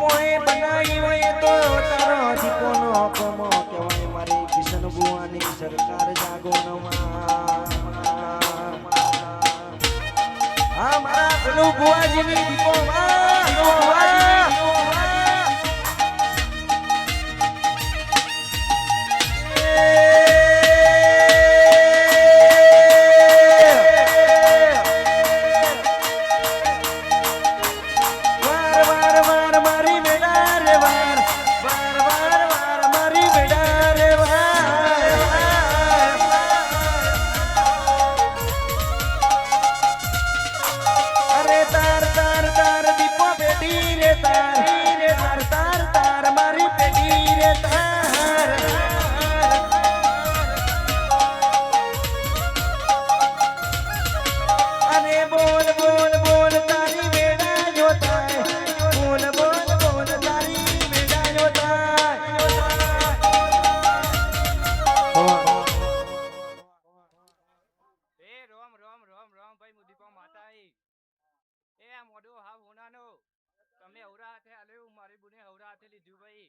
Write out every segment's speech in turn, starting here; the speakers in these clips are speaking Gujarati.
દીપોએ બનાવી હોય તો તારો દીપોનો કમો કહેવાય મારી કિશન બુવાની સરકાર જાગો હા મારા પેલું બુવાજીની દીપો તમે હવરા હાથે આલ્યું મારી બુને હવરા હાથે લીધું ભાઈ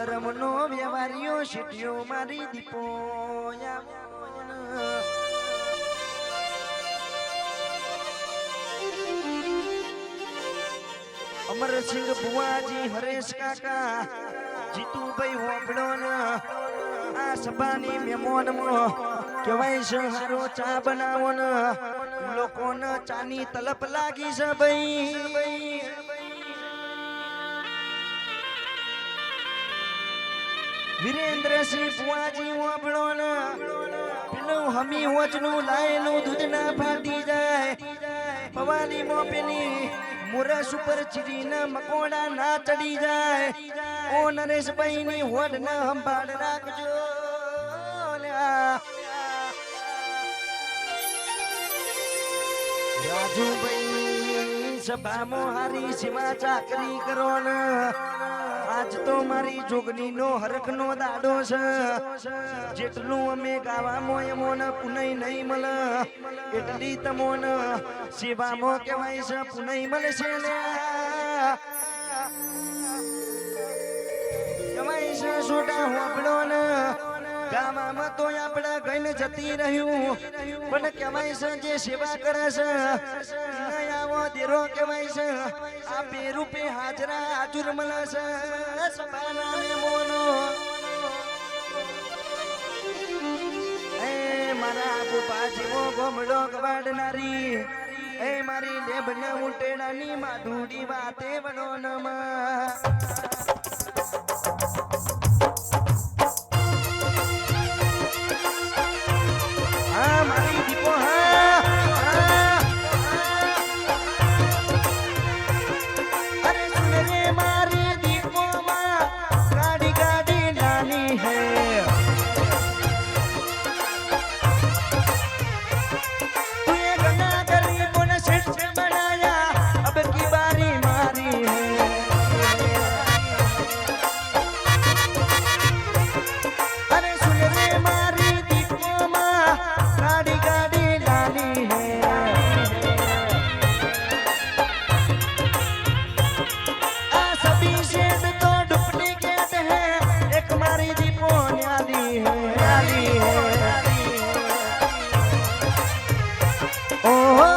ધર્મનો વ્યવહારિયો શીટ્યો મારી દીપો અમરસિંહ બુવાજી હરેશ કાકા જીતુભાઈ હોબળો આ સભાની મહેમાનમાં કહેવાય છે હારો ચા બનાવો ને લોકોને ચાની તલપ લાગી છે ભાઈ વિરેન્દ્રસિંહ બુવાજી હોબળો ને પેલું હમી હોચનું લાયેલું દૂધ ના ફાટી જાય પવાની મોપેની મુરસ ઉપર ચીરીના મકોડા ના ચડી જાય ઓ નરેશભાઈ ની હોડ ના સંભાળ રાખજો રાજુભાઈ સભામાં હારી સેવા ચાકરી કરો ને આજ તો મારી જોગની નો હરખ નો દાડો છે જેટલું અમે ગાવામાં એમોને પુનઈ નહીં મળે એટલી તમોને સેવામાં કહેવાય છે પુનઈ મળશે ને કહેવાય છે છોટા હોપડો ને ગામમાં તો આપણે ગઈને જતી રહ્યું પણ કહેવાય છે જે સેવા કરે છે આવો દેરો કહેવાય છે આ બેરૂપે હાજરા હાજર મળે છે સભાના મેમોનો એ મારા બુપા જેવો ગોમડો ગવાડનારી એ મારી લેબને ઉટેડાની માધુડી વાતે વડો નમા મારી દીપો અરે સુન રે મારી દીપો માં ગાડી ગાડી નાની હે તું ये गना गरीबों ने शिष्ट बनाया अब की बारी मारी है अरे सुन रे मारी दीपो माँ गाड़ी गाड़ी लानी है आ सभी शेड तो डुप्लीकेट है एक मारी दीपो न्याली है ओहो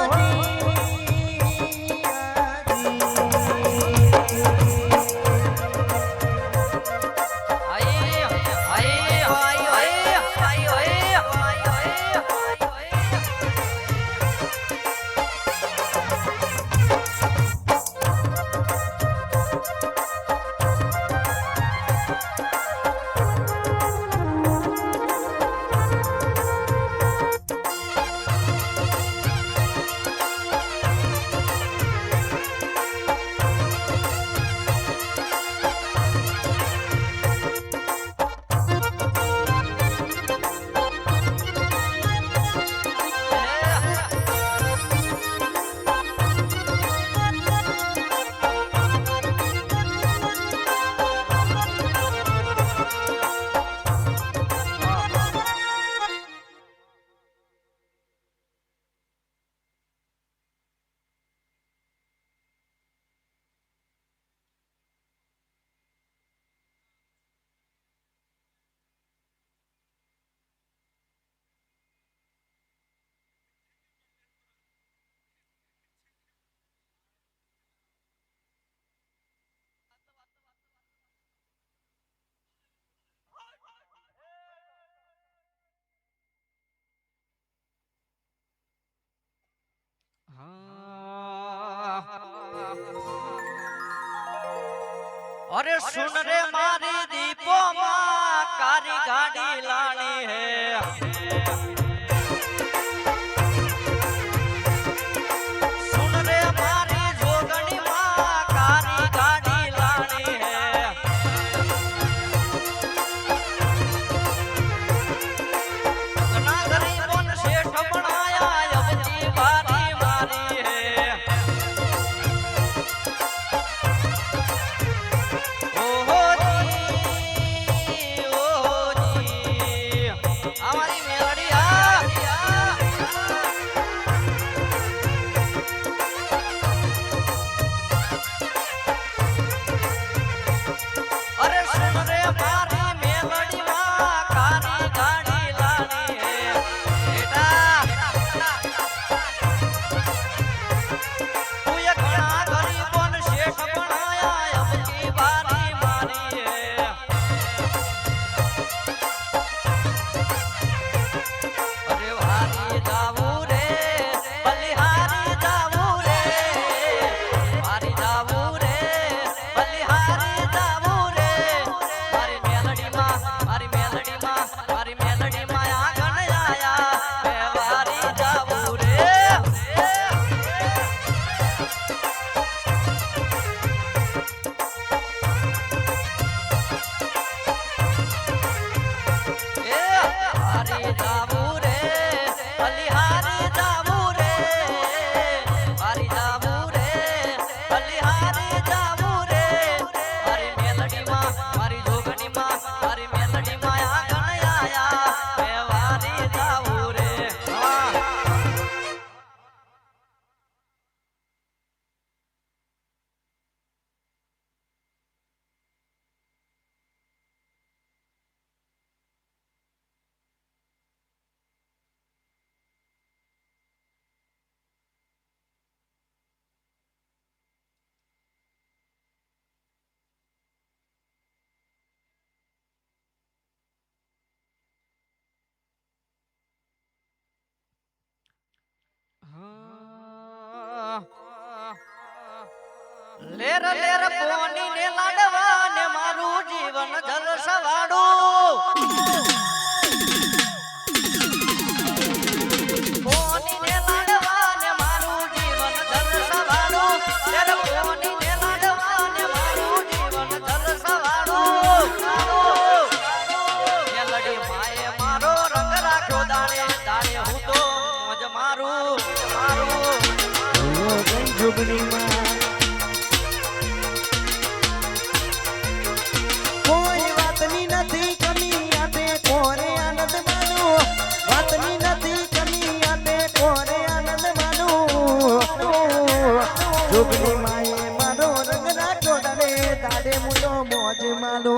अरे सुन रे मारी दीपो माँ कारी गाड़ी लानी है सुन रे मारी जोगनी माँ कारी गाड़ी लानी है इतना गरीबों ने सेठ बनाया अब की बारी मारी है हमारी मेलड़ी લેર લેર પોની ને લાડવા ને મારું જીવન જલસવાડું પોની ને લાડવા ને મારું જીવન જલસવાડું લેર પોની ને લાડવા ને મારું જીવન જલસવાડું મેલડી માએ મારો રંગ રાખ્યો દાડે દાડે હું તો મોજ મારું જોગણીમાં કોઈ વાતની નથી કમી આપે કોરે આનંદ માનું વાતની નથી કમી આપે કોરે આનંદ માનું જોગણી માએ મારો રંગ રાખ્યો દાડે દાડે હું તો મોજ માલો